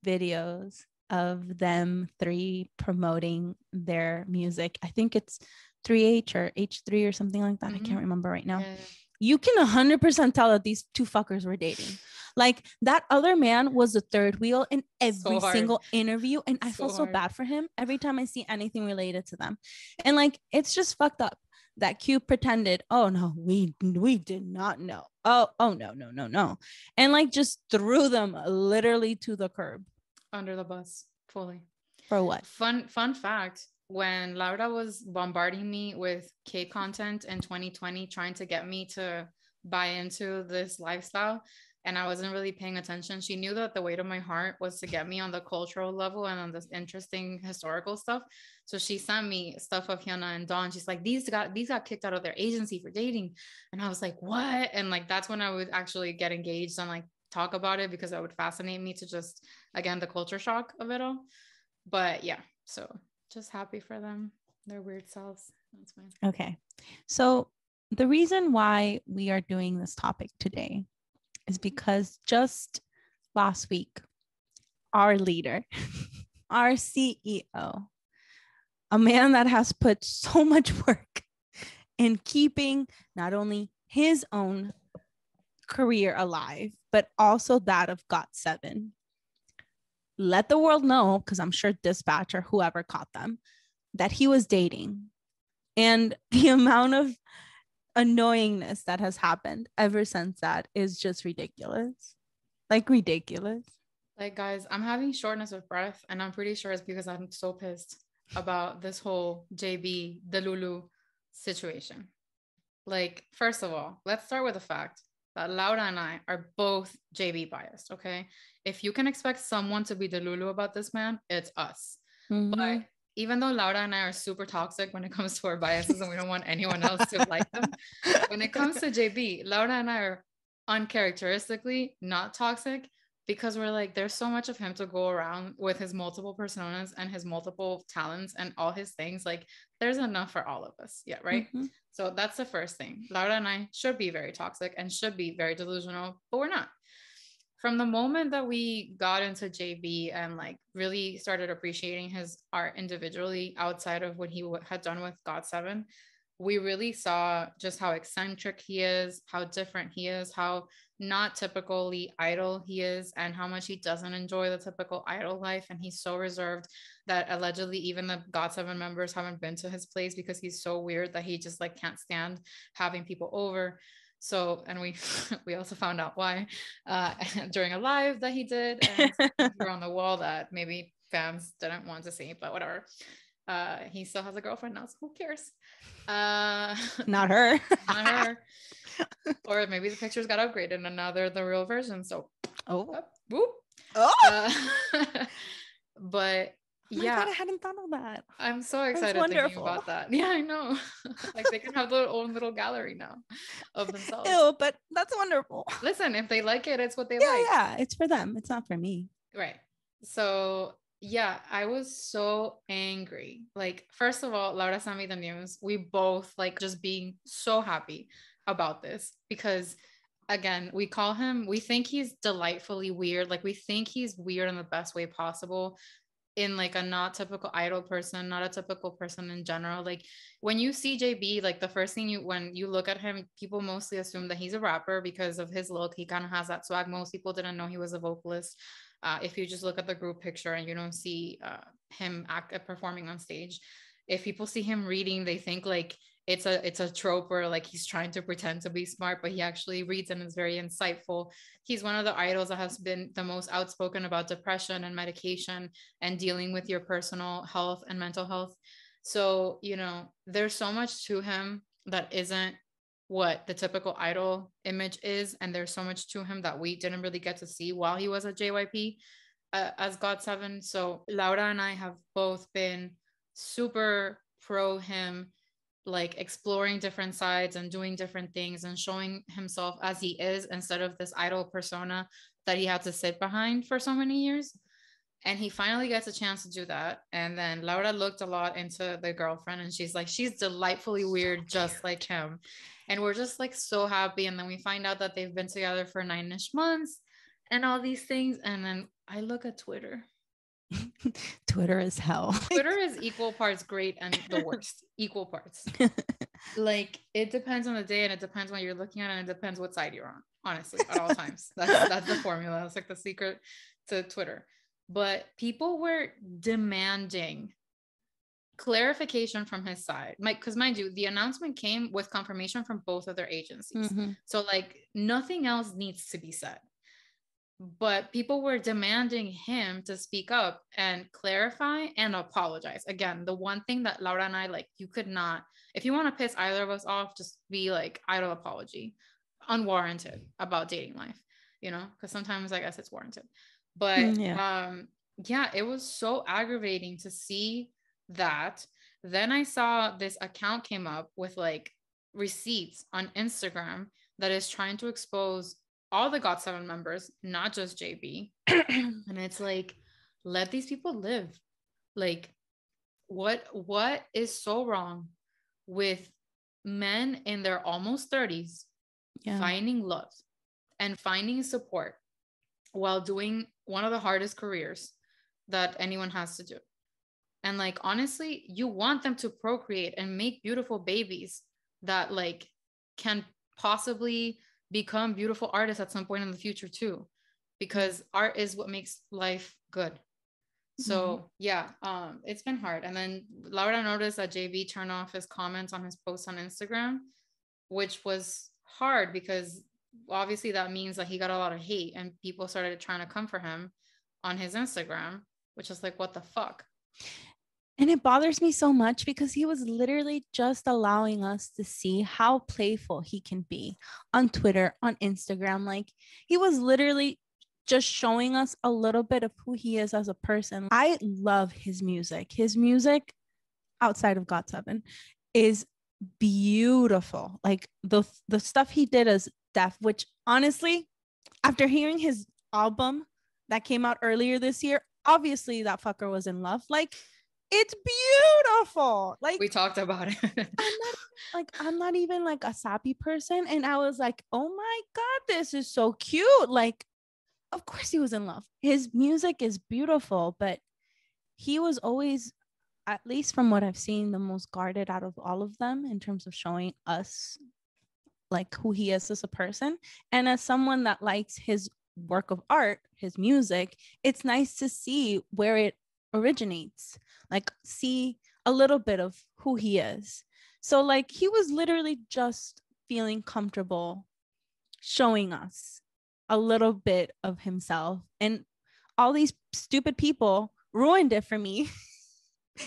videos of them three promoting their music. I think it's 3H or H3 or something like that. I can't remember right now. Yeah. You can 100% tell that these two fuckers were dating. Like that other man was the third wheel in every single interview. And I felt so bad for him every time I see anything related to them. And like, it's just fucked up that Q pretended, oh no, we did not know. Oh no. And like just threw them literally to the curb. Under the bus, fully. For what? Fun fact. When Laura was bombarding me with K content in 2020, trying to get me to buy into this lifestyle, and I wasn't really paying attention, she knew that the weight of my heart was to get me on the cultural level and on this interesting historical stuff. So she sent me stuff of Hyuna and Dawn. She's like, these got kicked out of their agency for dating. And I was like, what? And like, that's when I would actually get engaged and like talk about it, because it would fascinate me to just, again, the culture shock of it all. But yeah, so just happy for them, their weird selves. That's fine. Okay. So the reason why we are doing this topic today is because just last week, our leader, our CEO, a man that has put so much work in keeping not only his own career alive, but also that of GOT7, let the world know, because I'm sure Dispatch or whoever caught them, that he was dating. And the amount of annoyingness that has happened ever since that is just ridiculous. Like ridiculous. Like, guys, I'm having shortness of breath, and I'm pretty sure it's because I'm so pissed about this whole JayB delulu situation. Like, first of all, let's start with the fact that Laura and I are both JayB biased, okay? If you can expect someone to be delulu about this man, it's us. But even though Laura and I are super toxic when it comes to our biases and we don't want anyone else to like them, when it comes to JayB, Laura and I are uncharacteristically not toxic, because we're like, there's so much of him to go around with his multiple personas and his multiple talents and all his things. Like, there's enough for all of us. Yeah, right? So that's the first thing. Laura and I should be very toxic and should be very delusional, but we're not. From the moment that we got into JayB and like really started appreciating his art individually outside of what he had done with GOT7, we really saw just how eccentric he is, how different he is, how not typically idol he is, and how much he doesn't enjoy the typical idol life. And he's so reserved that allegedly even the GOT7 members haven't been to his place because he's so weird that he just like can't stand having people over. So, and we also found out why during a live that he did, and we're on the wall that maybe fans didn't want to see, but whatever. He still has a girlfriend now, so who cares? Not her. Not her. Or maybe the pictures got upgraded and now they're the real version. So, whoop. But yeah, God, I hadn't thought of that. I'm so excited thinking about that. Yeah, I know. Like, they can have their own little gallery now of themselves. Ew, but that's wonderful. Listen, if they like it, it's what they like. Yeah, it's for them. It's not for me. Right. So yeah, I was so angry. Like, first of all, Laura sent me the news. We both like just being so happy about this, because again, we think he's delightfully weird. Like, we think he's weird in the best way possible, in like a not typical idol person, not a typical person in general. Like, when you see JayB, like the first thing when you look at him, people mostly assume that he's a rapper because of his look. He kind of has that swag. Most people didn't know he was a vocalist. If you just look at the group picture and you don't see him performing on stage, if people see him reading, they think like it's a trope where like he's trying to pretend to be smart, but he actually reads and is very insightful. He's one of the idols that has been the most outspoken about depression and medication and dealing with your personal health and mental health. So, you know, there's so much to him that isn't what the typical idol image is, and there's so much to him that we didn't really get to see while he was at JYP as GOT7. So Laura and I have both been super pro him, like exploring different sides and doing different things and showing himself as he is, instead of this idol persona that he had to sit behind for so many years. And he finally gets a chance to do that. And then Laura looked a lot into the girlfriend, and she's like, she's delightfully weird, just like him. And we're just like so happy. And then we find out that they've been together for 9-ish months. and all these things. And then I look at Twitter. Twitter is hell. Twitter is equal parts great and the worst. Equal parts. Like, it depends on the day, and it depends when you're looking at it, and it depends what side you're on, honestly, at all times. That's the formula. That's like the secret to Twitter. But people were demanding clarification from his side, because mind you, the announcement came with confirmation from both of their agencies. So like nothing else needs to be said, but people were demanding him to speak up and clarify and apologize. Again, the one thing that Laura and I, like, you could not, if you want to piss either of us off, just be like, idle apology, unwarranted, about dating life, because sometimes I guess it's warranted. But yeah, it was so aggravating to see that. Then I saw this account came up with like receipts on Instagram that is trying to expose all the GOT7 members, not just JayB. And it's like, let these people live. Like, what is so wrong with men in their almost 30s finding love and finding support while doing one of the hardest careers that anyone has to do? And like, honestly, you want them to procreate and make beautiful babies that like can possibly become beautiful artists at some point in the future too, because art is what makes life good. So yeah, it's been hard. And then Laura noticed that JayB turned off his comments on his posts on Instagram, which was hard because obviously that means that he got a lot of hate and people started trying to come for him on his Instagram, which is like, what the fuck? And it bothers me so much because he was literally just allowing us to see how playful he can be on Twitter, on Instagram. Like, he was literally just showing us a little bit of who he is as a person. I love his music. His music outside of GOT7 is beautiful. Like the stuff he did as Def, which honestly, after hearing his album that came out earlier this year, obviously that fucker was in love. Like, it's beautiful. Like, we talked about it. I'm not even like a sappy person. And I was like, oh my God, this is so cute. Like, of course he was in love. His music is beautiful, but he was always, at least from what I've seen, the most guarded out of all of them in terms of showing us like who he is as a person. And as someone that likes his work of art, his music, it's nice to see where it originates, like see a little bit of who he is. So like, he was literally just feeling comfortable showing us a little bit of himself, and all these stupid people ruined it for me.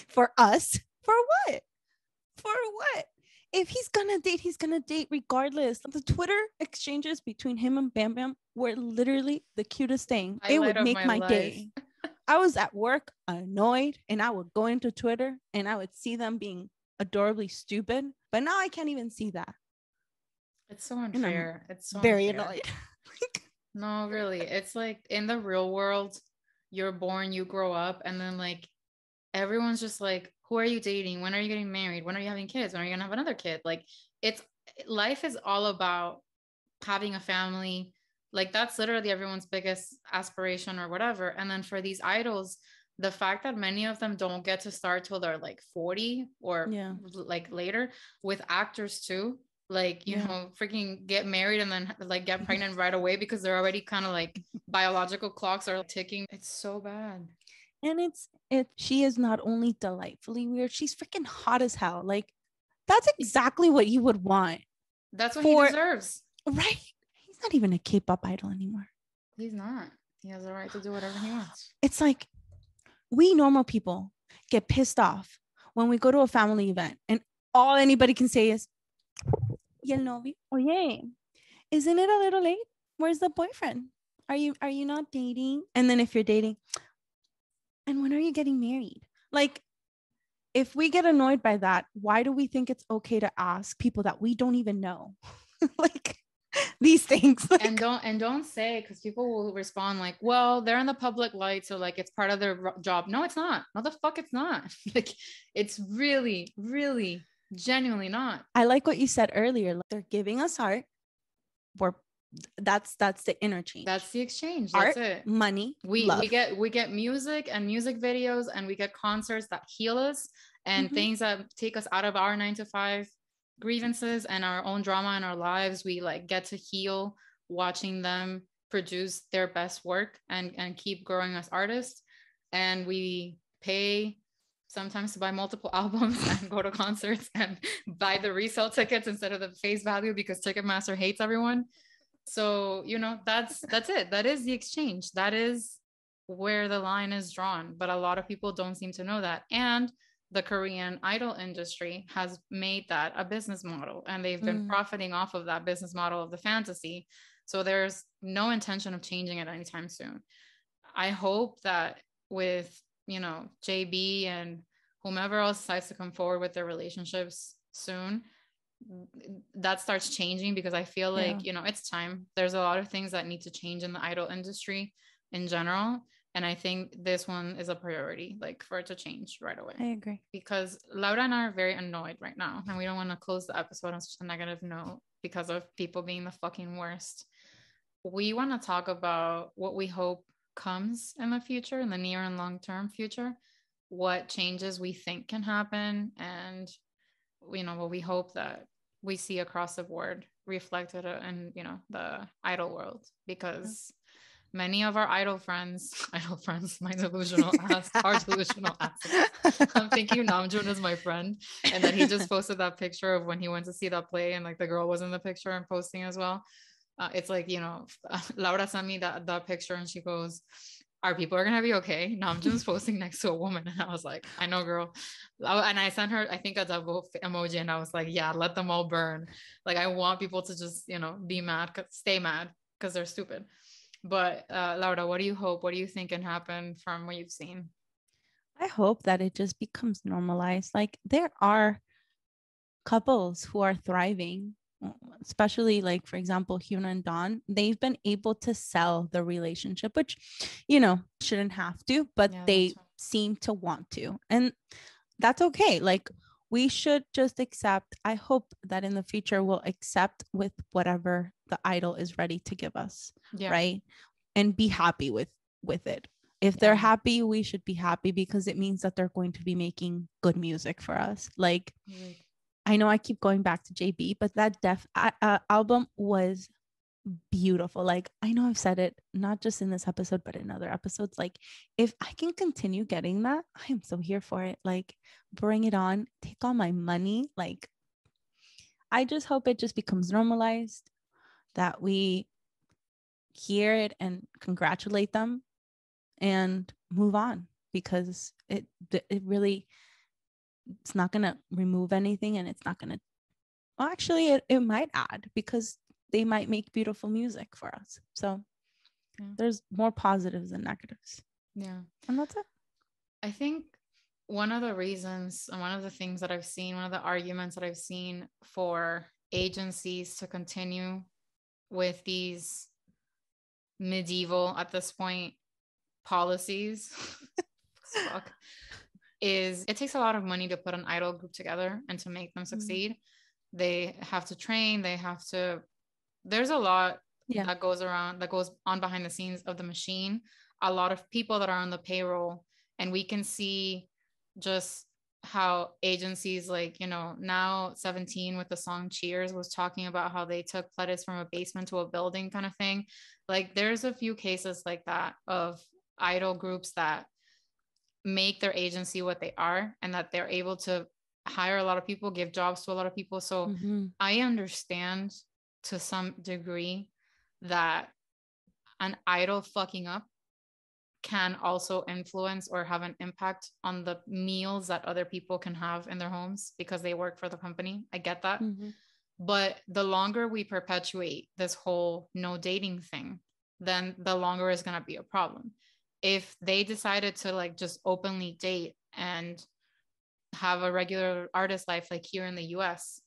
For us. For what? If he's gonna date regardless. The Twitter exchanges between him and Bam Bam were literally the cutest thing. It would make my day. I was at work annoyed, and I would go into Twitter and I would see them being adorably stupid. But now I can't even see that. It's so unfair. It's so very unfair. Annoyed. No, really. It's like in the real world, you're born, you grow up, and then like everyone's just like, who are you dating? When are you getting married? When are you having kids? When are you gonna have another kid? Like, life is all about having a family. Like, that's literally everyone's biggest aspiration or whatever. And then for these idols, the fact that many of them don't get to start till they're like 40 or like later, with actors too, like, you know, freaking get married and then like get pregnant right away because they're already kind of like biological clocks are ticking. It's so bad. And she is not only delightfully weird, she's freaking hot as hell. Like, that's exactly what you would want. That's what he deserves. Right? He's not even a K-pop idol anymore. He's not. He has the right to do whatever he wants. It's like, we normal people get pissed off when we go to a family event and all anybody can say is, y el novio, oye, isn't it a little late? Where's the boyfriend? Are you not dating? And then if you're dating, and when are you getting married? Like, if we get annoyed by that, why do we think it's okay to ask people that we don't even know? Like, these things. Like, and don't say, because people will respond like, well, they're in the public light, so like it's part of their job. No, it's not. No, the fuck it's not. Like, it's really, really genuinely not. I like what you said earlier. They're giving us art. We're that's the interchange. That's the exchange. Art, That's it. money, We love. we get music and music videos, and we get concerts that heal us, and things that take us out of our 9 to 5 grievances and our own drama in our lives. We like get to heal watching them produce their best work and keep growing as artists. And we pay sometimes to buy multiple albums and go to concerts and buy the resale tickets instead of the face value because Ticketmaster hates everyone. So, you know, that's it. That is the exchange. That is where the line is drawn. But a lot of people don't seem to know that. And the Korean idol industry has made that a business model, and they've been profiting off of that business model of the fantasy. So there's no intention of changing it anytime soon. I hope that with, you know, JayB and whomever else decides to come forward with their relationships soon, that starts changing, because I feel like, you know, it's time. There's a lot of things that need to change in the idol industry in general. And I think this one is a priority, like for it to change right away. I agree. Because Laura and I are very annoyed right now, and we don't want to close the episode on such a negative note because of people being the fucking worst. We want to talk about what we hope comes in the future, in the near and long term future, what changes we think can happen, and, you know, what we hope that we see across the board reflected in, you know, the idol world. Because many of our idol friends, my delusional ass, our delusional ass. I'm thinking Namjoon is my friend, and then he just posted that picture of when he went to see that play, and like the girl was in the picture and posting as well. It's like, you know, Laura sent me that picture, and she goes, "Our people are gonna be okay." Namjoon's posting next to a woman, and I was like, "I know, girl." And I sent her, I think, a double emoji, and I was like, "Yeah, let them all burn." Like, I want people to just, you know, be mad, stay mad, because they're stupid. But Laura, what do you hope? What do you think can happen from what you've seen? I hope that it just becomes normalized. Like, there are couples who are thriving, especially like, for example, Hyuna and Dawn. They've been able to sell the relationship, which, you know, shouldn't have to, but they seem to want to. And that's okay. Like, we should just accept. I hope that in the future we'll accept with whatever the idol is ready to give us, right? And be happy with it. If they're happy, we should be happy, because it means that they're going to be making good music for us. Like, I know I keep going back to JayB, but that album was beautiful. Like, I know I've said it not just in this episode, but in other episodes. Like, if I can continue getting that, I am so here for it. Like, bring it on, take all my money. Like, I just hope it just becomes normalized, that we hear it and congratulate them and move on, because it really, it's not going to remove anything, and it's not going to, well, actually it might add, because they might make beautiful music for us. So there's more positives than negatives. Yeah. And that's it. I think one of the reasons, and one of the things that I've seen, one of the arguments that I've seen for agencies to continue with these medieval, at this point, policies is it takes a lot of money to put an idol group together and to make them succeed. They have to train, there's a lot that goes on behind the scenes of the machine, a lot of people that are on the payroll. And we can see just how agencies, like, you know, now 17 with the song Cheers was talking about how they took pledges from a basement to a building kind of thing. Like, there's a few cases like that of idol groups that make their agency what they are, and that they're able to hire a lot of people, give jobs to a lot of people. So I understand to some degree that an idol fucking up can also influence or have an impact on the meals that other people can have in their homes because they work for the company. I get that. But the longer we perpetuate this whole no dating thing, then the longer it's going to be a problem. If they decided to like just openly date and have a regular artist life, like here in the US,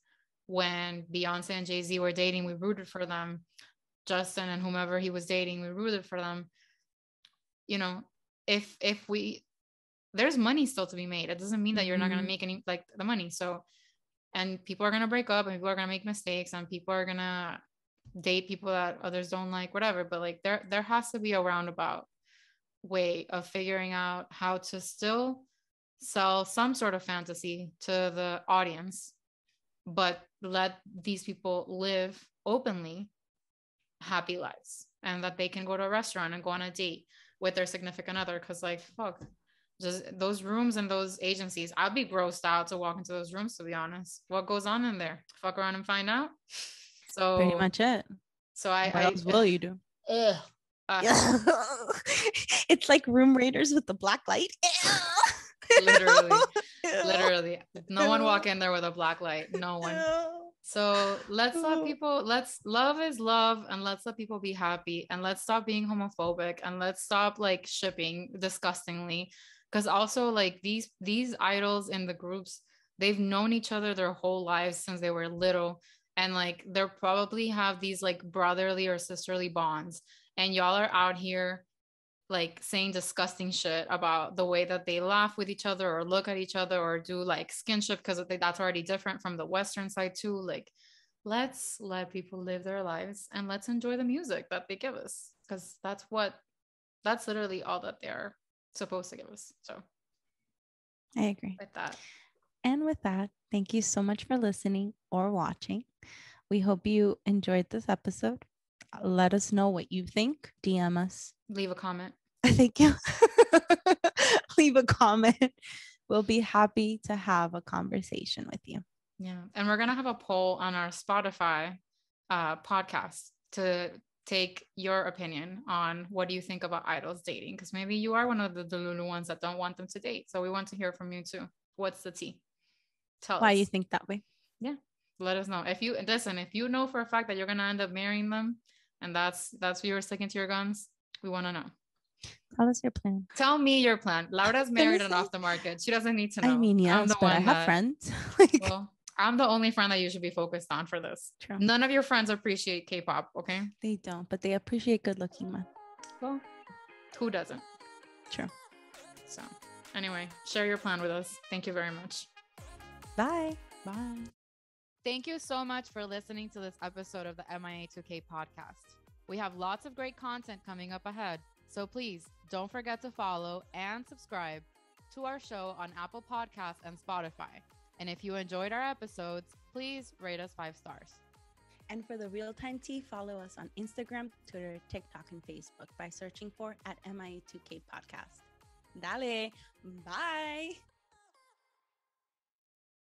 when Beyonce and Jay-Z were dating, we rooted for them. Justin and whomever he was dating, we rooted for them. You know, if there's money still to be made. It doesn't mean that you're not going to make any, like, the money. So, and people are going to break up, and people are going to make mistakes, and people are going to date people that others don't like, whatever. But like there has to be a roundabout way of figuring out how to still sell some sort of fantasy to the audience, but let these people live openly happy lives, and that they can go to a restaurant and go on a date with their significant other. Because like fuck, just those rooms and those agencies, I'd be grossed out to walk into those rooms, to be honest. What goes on in there? Fuck around and find out. Pretty So much it. so What else will you do? ugh, It's like Room Raiders with the black light. literally no one walk in there with a black light, no one. So let's let people, let's, love is love, and let's let people be happy, and let's stop being homophobic, and let's stop like shipping disgustingly. Because also like these idols in the groups, they've known each other their whole lives since they were little, and like they're probably have these like brotherly or sisterly bonds, and y'all are out here like saying disgusting shit about the way that they laugh with each other or look at each other or do like skinship, because that's already different from the Western side too. Like, let's let people live their lives and let's enjoy the music that they give us, because that's literally all that they're supposed to give us. So I agree with that. And with that, thank you so much for listening or watching. We hope you enjoyed this episode. Let us know what you think. DM us. Leave a comment. Thank you. Leave a comment. We'll be happy to have a conversation with you. Yeah. And we're going to have a poll on our Spotify podcast to take your opinion on what do you think about idols dating, because maybe you are one of the delulu ones that don't want them to date. So we want to hear from you too. What's the tea? Tell Why us. you think that way. Yeah, let us know. If you know for a fact that you're gonna end up marrying them, and that's you're sticking to your guns, we want to know. Tell us your plan. Tell me your plan. Laura's married and off the market. She doesn't need to know. I mean, yes, but I have friends. Well, I'm the only friend that you should be focused on for this. True. None of your friends appreciate K-pop, okay? They don't, but they appreciate good-looking men. Well, who doesn't? True. So, anyway, share your plan with us. Thank you very much. Bye. Bye. Thank you so much for listening to this episode of the MIA2K podcast. We have lots of great content coming up ahead, so please don't forget to follow and subscribe to our show on Apple Podcasts and Spotify. And if you enjoyed our episodes, please rate us 5 stars. And for the real-time tea, follow us on Instagram, Twitter, TikTok, and Facebook by searching for @MIA2K podcast. Dale. Bye.